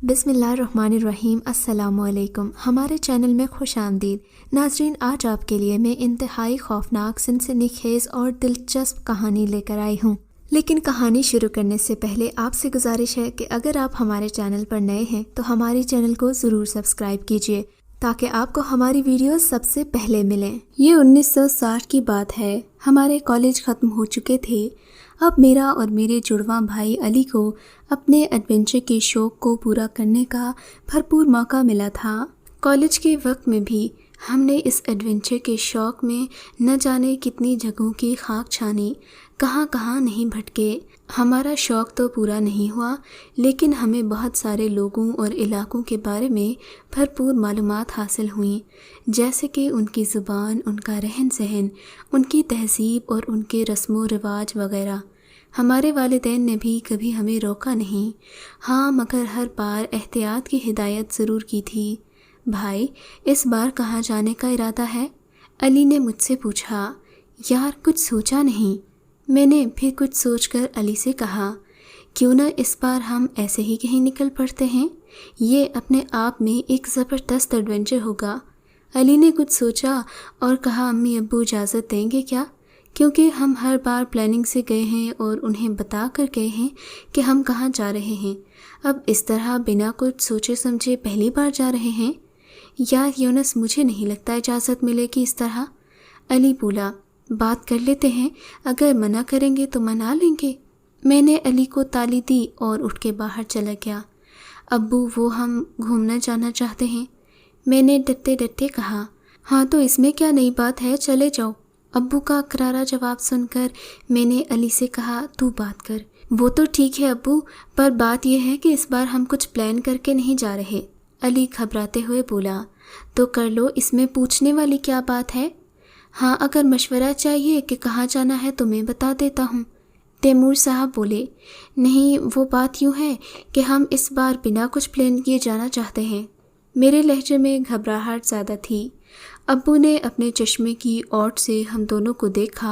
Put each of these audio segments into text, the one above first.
बिस्मिल्लाहिर्रहमानिर्रहीम। अस्सलाम वालेकुम। हमारे चैनल में खुश आमदीद। नाजरीन, आज आपके लिए मैं इंतहाई खौफनाक, सनसनीखेज और दिलचस्प कहानी लेकर आई हूँ। लेकिन कहानी शुरू करने से पहले आपसे गुजारिश है कि अगर आप हमारे चैनल पर नए हैं तो हमारे चैनल को ज़रूर सब्सक्राइब कीजिए ताकि आपको हमारी वीडियोस सबसे पहले मिलें। ये 1960 की बात है। हमारे कॉलेज ख़त्म हो चुके थे। अब मेरा और मेरे जुड़वा भाई अली को अपने एडवेंचर के शौक़ को पूरा करने का भरपूर मौका मिला था। कॉलेज के वक्त में भी हमने इस एडवेंचर के शौक़ में न जाने कितनी जगहों की खाक छानी, कहाँ कहाँ नहीं भटके। हमारा शौक़ तो पूरा नहीं हुआ, लेकिन हमें बहुत सारे लोगों और इलाकों के बारे में भरपूर मालूमात हासिल हुई, जैसे कि उनकी ज़ुबान, उनका रहन सहन, उनकी तहज़ीब और उनके रस्म रिवाज वगैरह। हमारे वालिदैन ने भी कभी हमें रोका नहीं, हाँ, मगर हर बार एहतियात की हिदायत ज़रूर की थी। भाई, इस बार कहाँ जाने का इरादा है? अली ने मुझसे पूछा। यार, कुछ सोचा नहीं। मैंने फिर कुछ सोचकर अली से कहा, क्यों न इस बार हम ऐसे ही कहीं निकल पड़ते हैं। ये अपने आप में एक ज़बरदस्त एडवेंचर होगा। अली ने कुछ सोचा और कहा, अम्मी अब्बू इजाज़त देंगे क्या? क्योंकि हम हर बार प्लानिंग से गए हैं और उन्हें बता कर गए हैं कि हम कहाँ जा रहे हैं। अब इस तरह बिना कुछ सोचे समझे पहली बार जा रहे हैं। यार यूनुस, मुझे नहीं लगता इजाज़त मिलेगी इस तरह। अली बोला, बात कर लेते हैं, अगर मना करेंगे तो मना लेंगे। मैंने अली को ताली दी और उठ के बाहर चला गया। अब्बू, वो हम घूमना जाना चाहते हैं। मैंने डरते डरते कहा। हाँ, तो इसमें क्या नई बात है, चले जाओ। अब्बू का करारा जवाब सुनकर मैंने अली से कहा, तू बात कर। वो तो ठीक है अब्बू, पर बात यह है कि इस बार हम कुछ प्लान करके नहीं जा रहे। अली घबराते हुए बोला, तो कर लो, इसमें पूछने वाली क्या बात है। हाँ, अगर मशवरा चाहिए कि कहाँ जाना है तो मैं बता देता हूँ। तैमूर साहब बोले, नहीं, वो बात यूँ है कि हम इस बार बिना कुछ प्लान किए जाना चाहते हैं। मेरे लहजे में घबराहट ज़्यादा थी। अब्बू ने अपने चश्मे की ओट से हम दोनों को देखा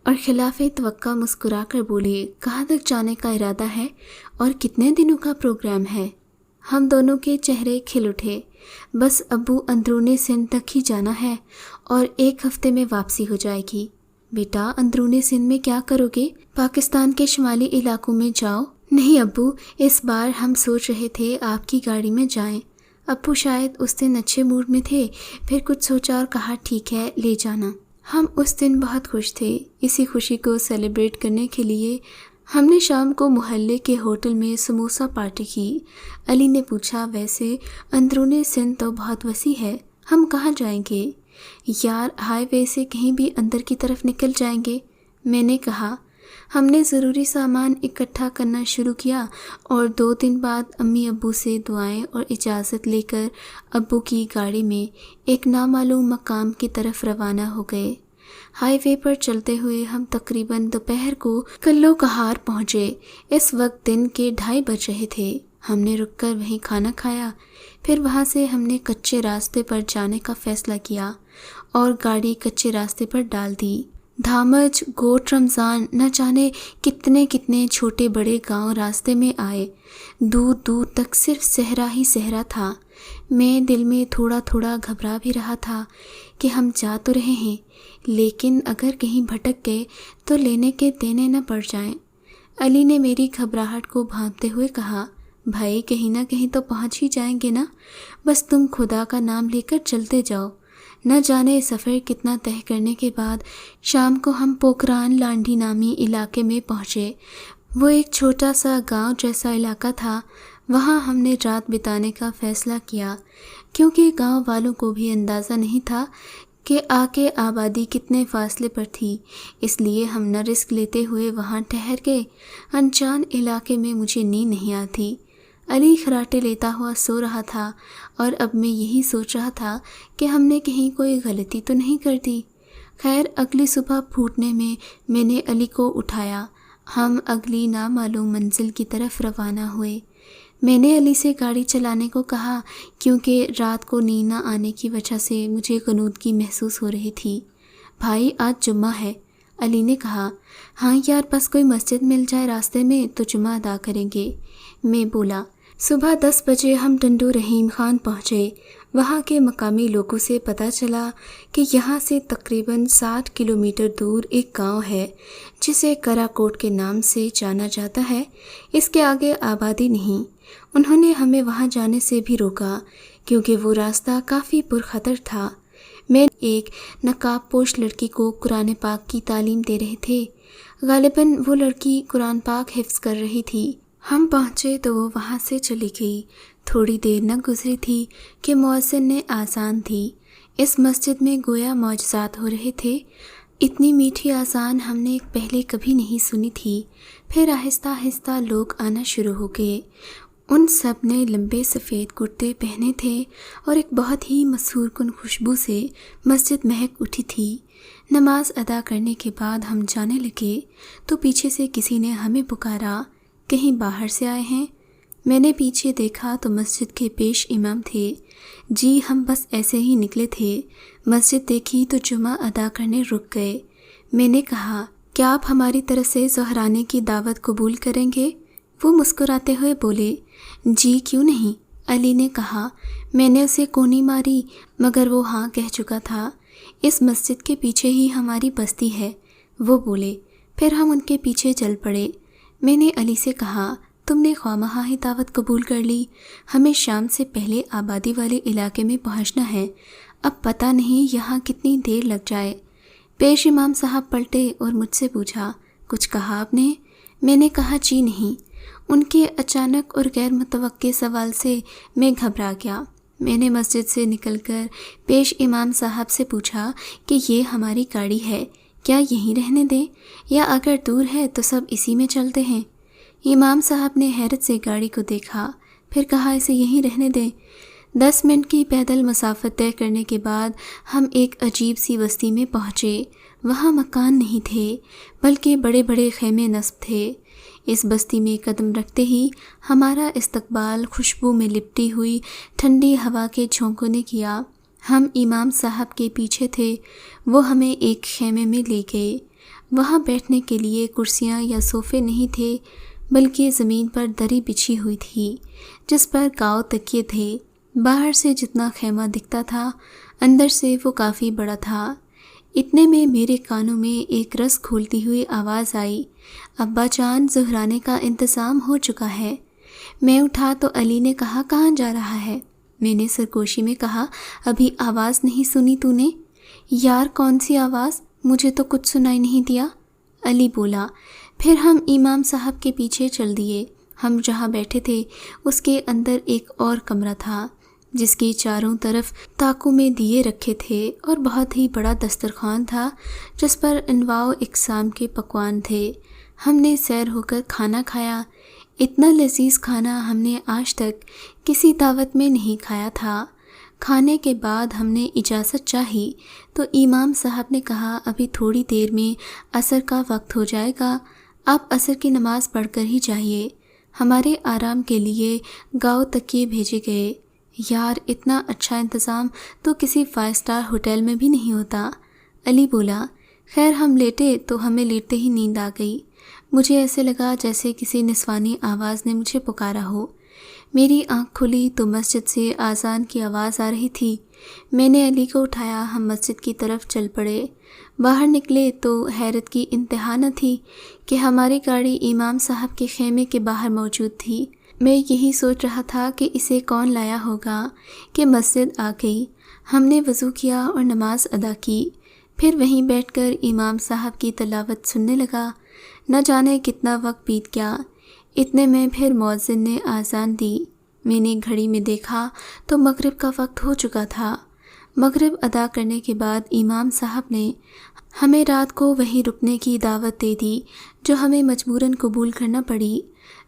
और खिलाफ़े तवक्का मुस्कुरा कर बोले, कहाँ तक जाने का इरादा है और कितने दिनों का प्रोग्राम है। हम दोनों के चेहरे खिल उठे। बस अब्बू, अंदरूनी सिंध तक ही जाना है और 1 हफ्ते में वापसी हो जाएगी। बेटा, अंदरूनी सिंध में क्या करोगे? पाकिस्तान के शुमाली इलाकों में जाओ। नहीं अब्बू, इस बार हम सोच रहे थे आपकी गाड़ी में जाएं। अब्बू शायद उस दिन अच्छे मूड में थे, फिर कुछ सोचा और कहा, ठीक है, ले जाना। हम उस दिन बहुत खुश थे। इसी खुशी को सेलिब्रेट करने के लिए हमने शाम को मोहल्ले के होटल में समोसा पार्टी की। अली ने पूछा, वैसे अंदरूनी सिंध तो बहुत वसी है, हम कहाँ जाएंगे? यार, हाईवे से कहीं भी अंदर की तरफ निकल जाएंगे। मैंने कहा। हमने ज़रूरी सामान इकट्ठा करना शुरू किया और 2 दिन बाद अम्मी अब्बू से दुआएं और इजाज़त लेकर अब्बू की गाड़ी में एक नामालूम मकाम की तरफ रवाना हो गए। हाईवे पर चलते हुए हम तकरीबन दोपहर को कल्लो कहार पहुँचे। इस वक्त दिन के 2:30 बज रहे थे। हमने रुककर वहीं खाना खाया। फिर वहाँ से हमने कच्चे रास्ते पर जाने का फ़ैसला किया और गाड़ी कच्चे रास्ते पर डाल दी। धामज, गोट रमज़ान, न जाने कितने कितने छोटे बड़े गांव रास्ते में आए। दूर दूर तक सिर्फ सहरा ही सहरा था। मैं दिल में थोड़ा थोड़ा घबरा भी रहा था कि हम जा तो रहे हैं, लेकिन अगर कहीं भटक गए तो लेने के देने न पड़ जाएं। अली ने मेरी घबराहट को भांपते हुए कहा, भाई, कहीं ना कहीं तो पहुंच ही जाएंगे ना, बस तुम खुदा का नाम लेकर चलते जाओ। न जाने सफ़र कितना तय करने के बाद शाम को हम पोखरान लांडी नामी इलाके में पहुँचे। वो एक छोटा सा गांव जैसा इलाका था। वहाँ हमने रात बिताने का फ़ैसला किया, क्योंकि गांव वालों को भी अंदाज़ा नहीं था कि आगे आबादी कितने फासले पर थी, इसलिए हम न रिस्क लेते हुए वहाँ ठहर गए। अनजान इलाके में मुझे नींद नहीं आती। अली खराटे लेता हुआ सो रहा था और अब मैं यही सोच रहा था कि हमने कहीं कोई गलती तो नहीं कर दी। खैर, अगली सुबह फूटने में मैंने अली को उठाया। हम अगली नामालूम मंजिल की तरफ रवाना हुए। मैंने अली से गाड़ी चलाने को कहा, क्योंकि रात को नींद न आने की वजह से मुझे गनूदगी महसूस हो रही थी। भाई, आज जुम्मा है, अली ने कहा। हाँ यार, बस कोई मस्जिद मिल जाए रास्ते में तो जुम्मा अदा करेंगे। मैं बोला, صبح 10 بجے ہم ٹنڈو رحیم خان پہنچے۔ وہاں کے مقامی لوگوں سے پتہ چلا کہ یہاں سے تقریباً 60 کلومیٹر دور ایک گاؤں ہے جسے کرا کوٹ کے نام سے جانا جاتا ہے۔ اس کے آگے آبادی نہیں۔ انہوں نے ہمیں وہاں جانے سے بھی روکا کیونکہ وہ راستہ کافی پرخطر تھا۔ میں ایک نقاب پوش لڑکی کو قرآن پاک کی تعلیم دے رہے تھے۔ غالباً وہ لڑکی قرآن پاک حفظ کر رہی تھی۔ ہم پہنچے تو وہ وہاں سے چلی گئی۔ تھوڑی دیر نہ گزری تھی کہ مؤذن نے آذان دی۔ اس مسجد میں گویا معجزات ہو رہے تھے۔ اتنی میٹھی آذان ہم نے پہلے کبھی نہیں سنی تھی۔ پھر آہستہ آہستہ لوگ آنا شروع ہو گئے۔ ان سب نے لمبے سفید کرتے پہنے تھے اور ایک بہت ہی مسحور کن خوشبو سے مسجد مہک اٹھی تھی۔ نماز ادا کرنے کے بعد ہم جانے لگے تو پیچھے سے کسی نے ہمیں پکارا، کہیں باہر سے آئے ہیں؟ میں نے پیچھے دیکھا تو مسجد کے پیش امام تھے۔ جی ہم بس ایسے ہی نکلے تھے۔ مسجد دیکھی تو جمعہ ادا کرنے رک گئے۔ میں نے کہا، کیا آپ ہماری طرف سے ظہرانے کی دعوت قبول کریں گے؟ وہ مسکراتے ہوئے بولے، جی کیوں نہیں۔ علی نے کہا۔ میں نے اسے کونی ماری مگر وہ ہاں کہہ چکا تھا۔ اس مسجد کے پیچھے ہی ہماری بستی ہے، وہ بولے۔ پھر ہم ان کے پیچھے چل پڑے۔ میں نے علی سے کہا، تم نے خواہ ہی دعوت قبول کر لی۔ ہمیں شام سے پہلے آبادی والے علاقے میں پہنچنا ہے۔ اب پتہ نہیں یہاں کتنی دیر لگ جائے۔ پیش امام صاحب پلٹے اور مجھ سے پوچھا، کچھ کہا آپ نے؟ میں نے کہا، جی نہیں۔ ان کے اچانک اور غیر متوقع سوال سے میں گھبرا گیا۔ میں نے مسجد سے نکل کر پیش امام صاحب سے پوچھا کہ یہ ہماری گاڑی ہے، کیا یہیں رہنے دیں یا اگر دور ہے تو سب اسی میں چلتے ہیں؟ امام صاحب نے حیرت سے گاڑی کو دیکھا، پھر کہا، اسے یہیں رہنے دیں۔ 10 منٹ کی پیدل مسافت طے کرنے کے بعد ہم ایک عجیب سی بستی میں پہنچے۔ وہاں مکان نہیں تھے بلکہ بڑے بڑے خیمے نصب تھے۔ اس بستی میں قدم رکھتے ہی ہمارا استقبال خوشبو میں لپٹی ہوئی ٹھنڈی ہوا کے جھونکوں نے کیا۔ ہم امام صاحب کے پیچھے تھے۔ وہ ہمیں ایک خیمے میں لے گئے۔ وہاں بیٹھنے کے لیے کرسیاں یا صوفے نہیں تھے بلکہ زمین پر دری بچھی ہوئی تھی جس پر گاؤ تکیے تھے۔ باہر سے جتنا خیمہ دکھتا تھا اندر سے وہ کافی بڑا تھا۔ اتنے میں میرے کانوں میں ایک رس کھولتی ہوئی آواز آئی، ابا جان ظہرانے کا انتظام ہو چکا ہے۔ میں اٹھا تو علی نے کہا، کہاں جا رہا ہے؟ میں نے سرگوشی میں کہا، ابھی آواز نہیں سنی تو نے؟ یار کون سی آواز؟ مجھے تو کچھ سنائی نہیں دیا۔ علی بولا۔ پھر ہم امام صاحب کے پیچھے چل دیے۔ ہم جہاں بیٹھے تھے اس کے اندر ایک اور کمرہ تھا جس کی چاروں طرف طاقوں میں دیے رکھے تھے اور بہت ہی بڑا دسترخوان تھا جس پر انواع و اقسام کے پکوان تھے۔ ہم نے سیر ہو کر کھانا کھایا۔ اتنا لذیذ کھانا ہم نے آج تک کسی دعوت میں نہیں کھایا تھا۔ کھانے کے بعد ہم نے اجازت چاہی تو امام صاحب نے کہا، ابھی تھوڑی دیر میں عصر کا وقت ہو جائے گا، آپ عصر کی نماز پڑھ کر ہی جائیے۔ ہمارے آرام کے لیے گاؤں تکیے بھیجے گئے۔ یار اتنا اچھا انتظام تو کسی 5 اسٹار ہوٹل میں بھی نہیں ہوتا۔ علی بولا۔ خیر ہم لیٹے تو ہمیں لیٹتے ہی نیند آ گئی۔ مجھے ایسے لگا جیسے کسی نسوانی آواز نے مجھے پکارا ہو۔ میری آنکھ کھلی تو مسجد سے آذان کی آواز آ رہی تھی۔ میں نے علی کو اٹھایا، ہم مسجد کی طرف چل پڑے۔ باہر نکلے تو حیرت کی انتہا نہ تھی کہ ہماری گاڑی امام صاحب کے خیمے کے باہر موجود تھی۔ میں یہی سوچ رہا تھا کہ اسے کون لایا ہوگا کہ مسجد آ گئی۔ ہم نے وضو کیا اور نماز ادا کی، پھر وہیں بیٹھ کر امام صاحب کی تلاوت سننے لگا۔ نہ جانے کتنا وقت بیت گیا۔ اتنے میں پھر مؤذن نے آذان دی۔ میں نے گھڑی میں دیکھا تو مغرب کا وقت ہو چکا تھا۔ مغرب ادا کرنے کے بعد امام صاحب نے ہمیں رات کو وہیں رکنے کی دعوت دے دی جو ہمیں مجبوراً قبول کرنا پڑی۔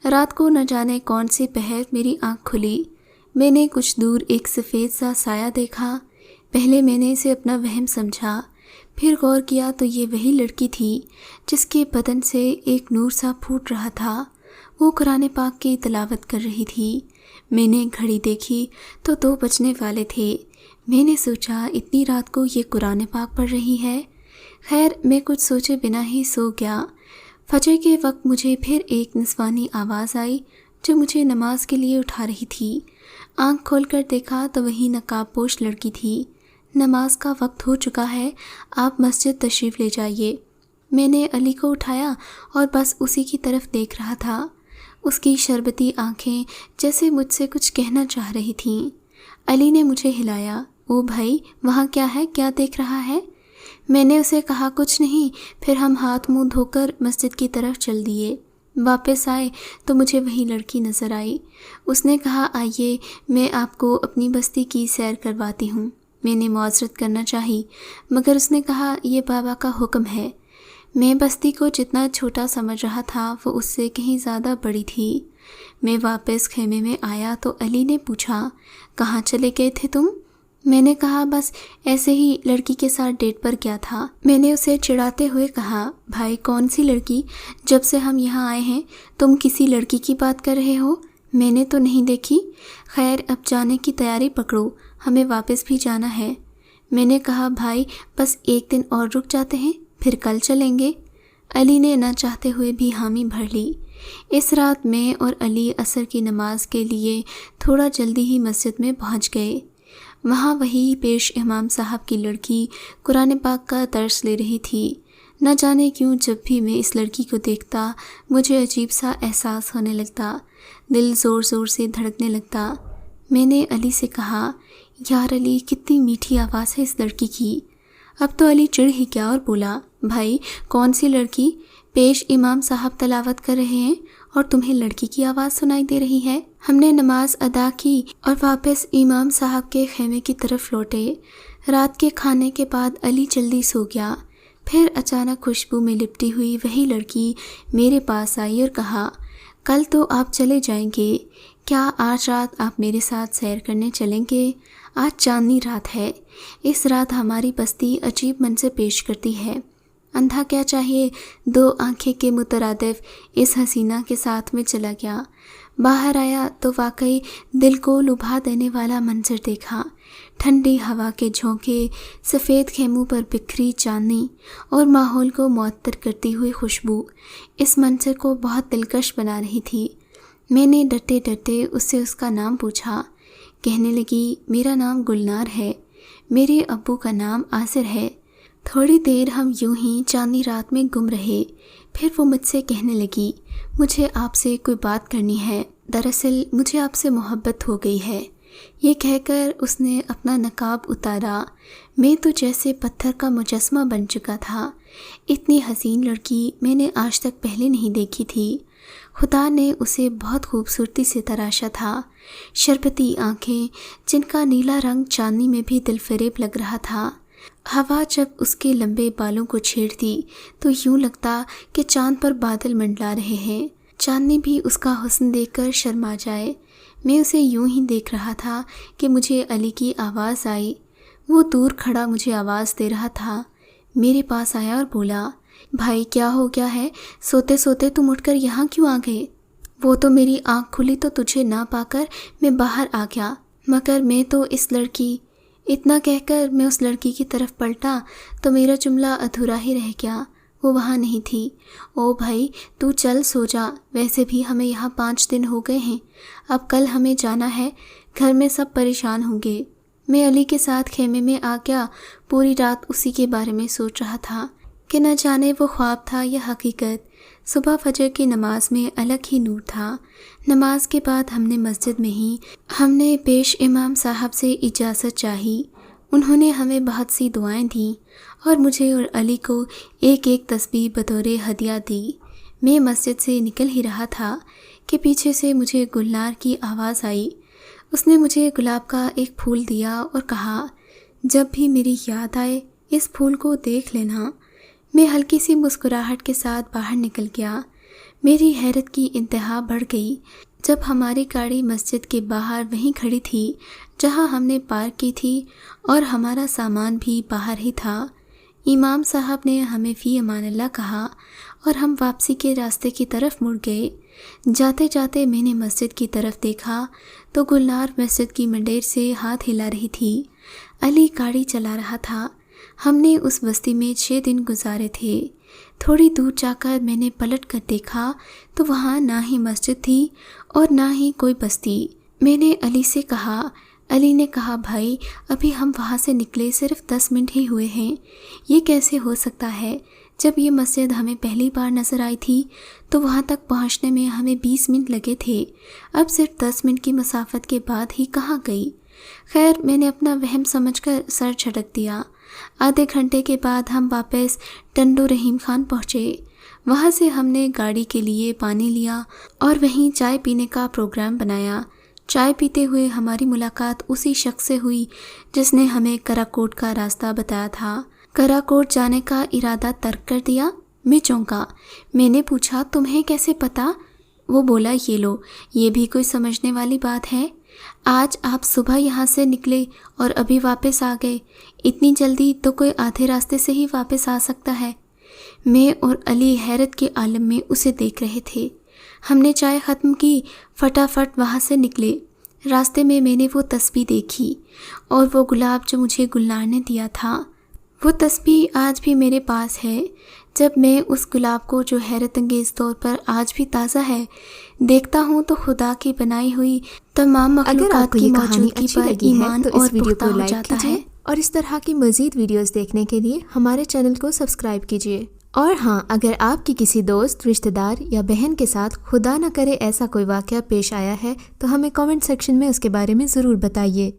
رات کو نہ جانے کون سے پہر میری آنکھ کھلی۔ میں نے کچھ دور ایک سفید سا سایہ دیکھا۔ پہلے میں نے اسے اپنا وہم سمجھا، پھر غور کیا تو یہ وہی لڑکی تھی جس کے بدن سے ایک نور سا پھوٹ رہا تھا۔ وہ قرآن پاک کی تلاوت کر رہی تھی۔ میں نے گھڑی دیکھی تو 2 بجنے والے تھے۔ میں نے سوچا اتنی رات کو یہ قرآن پاک پڑھ رہی ہے۔ خیر میں کچھ سوچے بنا ہی سو گیا۔ فجر کے وقت مجھے پھر ایک نسوانی آواز آئی، जो मुझे नमाज के लिए उठा रही थी। आंख खोलकर देखा तो वही नकाब पोश लड़की थी। नमाज का वक्त हो चुका है, आप मस्जिद तशरीफ़ ले जाइए। मैंने अली को उठाया और बस उसी की तरफ देख रहा था। उसकी शरबती आंखें जैसे मुझसे कुछ कहना चाह रही थीं। अली ने मुझे हिलाया। ओ भाई, वहाँ क्या है, क्या देख रहा है? मैंने उसे कहा कुछ नहीं। फिर हम हाथ मुंह धोकर मस्जिद की तरफ चल दिए। वापस आए तो मुझे वही लड़की नज़र आई। उसने कहा, आइए मैं आपको अपनी बस्ती की सैर करवाती हूँ। मैंने मुआज़रत करना चाही, मगर उसने कहा, ये बाबा का हुक्म है। मैं बस्ती को जितना छोटा समझ रहा था वो उससे कहीं ज़्यादा बड़ी थी। मैं वापस खेमे में आया तो अली ने पूछा, कहाँ चले गए थे तुम? मैंने कहा, बस ऐसे ही लड़की के साथ डेट पर गया था। मैंने उसे चिढ़ाते हुए कहा, भाई कौन सी लड़की? जब से हम यहाँ आए हैं तुम किसी लड़की की बात कर रहे हो? मैंने तो नहीं देखी। खैर अब जाने की तैयारी पकड़ो, हमें वापस भी जाना है। मैंने कहा, भाई बस एक दिन और रुक जाते हैं, फिर कल चलेंगे। अली ने न चाहते हुए भी हामी भर ली। इस रात मैं और अली असर की नमाज के लिए थोड़ा जल्दी ही मस्जिद में पहुँच गए। वहाँ वही पेश इमाम साहब की लड़की कुरान पाक का दर्स ले रही थी। न जाने क्यों जब भी मैं इस लड़की को देखता मुझे अजीब सा एहसास होने लगता, दिल ज़ोर ज़ोर से धड़कने लगता। मैंने अली से कहा, यार अली, कितनी मीठी आवाज़ है इस लड़की की। अब तो अली चिढ़ ही क्या और बोला, भाई कौन सी लड़की? पेश इमाम साहब तलावत कर रहे हैं और तुम्हें लड़की की आवाज़ सुनाई दे रही है। हमने नमाज अदा की और वापस इमाम साहब के खेमे की तरफ लौटे। रात के खाने के बाद अली जल्दी सो गया। फिर अचानक खुशबू में लिपटी हुई वही लड़की मेरे पास आई और कहा, कल तो आप चले जाएंगे, क्या आज रात आप मेरे साथ सैर करने चलेंगे? आज चांदनी रात है। इस रात हमारी बस्ती अजीब मंज़र पेश करती है। अंधा क्या चाहिए, दो आंखें के मुतरादिफ इस हसीना के साथ में चला गया। बाहर आया तो वाकई दिल को लुभा देने वाला मंजर देखा। ठंडी हवा के झोंके, सफ़ेद खेमों पर बिखरी चांदनी और माहौल को मुअत्तर करती हुई खुशबू इस मंजर को बहुत दिलकश बना रही थी। मैंने डरते डरते उससे उसका नाम पूछा। कहने लगी, मेरा नाम गुलनार है, मेरे अब्बू का नाम आसिर है। थोड़ी देर हम यूं ही चांदनी रात में गुम रहे। फिर वो मुझसे कहने लगी, मुझे आपसे कोई बात करनी है, दरअसल मुझे आपसे मोहब्बत हो गई है। ये कहकर उसने अपना नकाब उतारा। मैं तो जैसे पत्थर का मुजस्मा बन चुका था। इतनी हसीन लड़की मैंने आज तक पहले नहीं देखी थी। खुदा ने उसे बहुत खूबसूरती से तराशा था। शरबती आंखें जिनका नीला रंग चांदनी में भी दिलफरेब लग रहा था। हवा जब उसके लंबे बालों को छेड़ती तो यूं लगता कि चांद पर बादल मंडला रहे हैं। चांदनी भी उसका हुस्न देखकर शर्मा जाए। मैं उसे यूं ही देख रहा था कि मुझे अली की आवाज़ आई। वो दूर खड़ा मुझे आवाज़ दे रहा था। मेरे पास आया और बोला, भाई क्या हो गया है? सोते सोते तुम उठकर यहाँ क्यों आ गए? वो तो मेरी आँख खुली तो तुझे ना पाकर मैं बाहर आ गया, मगर मैं तो इस लड़की। इतना कहकर मैं उस लड़की की तरफ पलटा तो मेरा जुमला अधूरा ही रह गया। वो वहाँ नहीं थी। ओ भाई तू चल सो जा, वैसे भी हमें यहाँ 5 दिन हो गए हैं। अब कल हमें जाना है, घर में सब परेशान होंगे। मैं अली के साथ खेमे में आ गया। पूरी रात उसी के बारे में सोच रहा था कि न जाने वो ख्वाब था या हकीकत। सुबह फजर की नमाज में अलग ही नूर था। नमाज के बाद हमने पेश इमाम साहब से इजाज़त चाही। उन्होंने हमें बहुत सी दुआएं दी और मुझे और अली को एक एक तस्बीह बतौर हदिया दी। मैं मस्जिद से निकल ही रहा था कि पीछे से मुझे गुलनार की आवाज़ आई। उसने मुझे गुलाब का एक फूल दिया और कहा, जब भी मेरी याद आए इस फूल को देख लेना। मैं हल्की सी मुस्कुराहट के साथ बाहर निकल गया। मेरी हैरत की इंतहा बढ़ गई जब हमारी गाड़ी मस्जिद के बाहर वहीं खड़ी थी जहां हमने पार्क की थी और हमारा सामान भी बाहर ही था। इमाम साहब ने हमें फ़ी अमान अल्लाह कहा और हम वापसी के रास्ते की तरफ मुड़ गए। जाते जाते मैंने मस्जिद की तरफ देखा तो गुलनार मस्जिद की मंडेर से हाथ हिला रही थी। अली गाड़ी चला रहा था। हमने उस बस्ती में 6 दिन गुजारे थे। تھوڑی دور جا کر میں نے پلٹ کر دیکھا تو وہاں نہ ہی مسجد تھی اور نہ ہی کوئی بستی۔ میں نے علی سے کہا۔ علی نے کہا بھائی ابھی ہم وہاں سے نکلے صرف 10 منٹ ہی ہوئے ہیں، یہ کیسے ہو سکتا ہے؟ جب یہ مسجد ہمیں پہلی بار نظر آئی تھی تو وہاں تک پہنچنے میں ہمیں 20 منٹ لگے تھے، اب صرف 10 منٹ کی مسافت کے بعد ہی کہاں گئی؟ خیر میں نے اپنا وہم سمجھ کر سر جھٹک دیا۔ آدھے گھنٹے کے بعد ہم واپس ٹنڈو رحیم خان پہنچے۔ وہاں سے ہم نے گاڑی کے لیے پانی لیا اور وہیں چائے پینے کا پروگرام بنایا۔ چائے پیتے ہوئے ہماری ملاقات اسی شخص سے ہوئی جس نے ہمیں کراکوٹ کا راستہ بتایا تھا۔ کراکوٹ جانے کا ارادہ ترک کر دیا؟ میں چونکا۔ میں نے پوچھا تمہیں کیسے پتا؟ وہ بولا یہ لو، یہ بھی کوئی سمجھنے والی بات ہے؟ آج آپ صبح یہاں سے نکلے اور ابھی واپس آ گئے، اتنی جلدی تو کوئی آدھے راستے سے ہی واپس آ سکتا ہے۔ میں اور علی حیرت کے عالم میں اسے دیکھ رہے تھے۔ ہم نے چائے ختم کی، فٹافٹ وہاں سے نکلے۔ راستے میں نے وہ تسبیح دیکھی اور وہ گلاب جو مجھے گلنار نے دیا تھا، وہ تسبیح آج بھی میرے پاس ہے۔ جب میں اس گلاب کو جو حیرت انگیز طور پر آج بھی تازہ ہے دیکھتا ہوں تو خدا کی بنائی ہوئی تمام مخلوقات کی موجودگی پر ایمان اور پختہ ہو جاتا ہے۔ اور اس طرح کی مزید ویڈیوز دیکھنے کے لیے ہمارے چینل کو سبسکرائب کیجیے۔ اور ہاں، اگر آپ کی کسی دوست، رشتہ دار یا بہن کے ساتھ خدا نہ کرے ایسا کوئی واقعہ پیش آیا ہے تو ہمیں کامنٹ سیکشن میں اس کے بارے میں ضرور بتائیے۔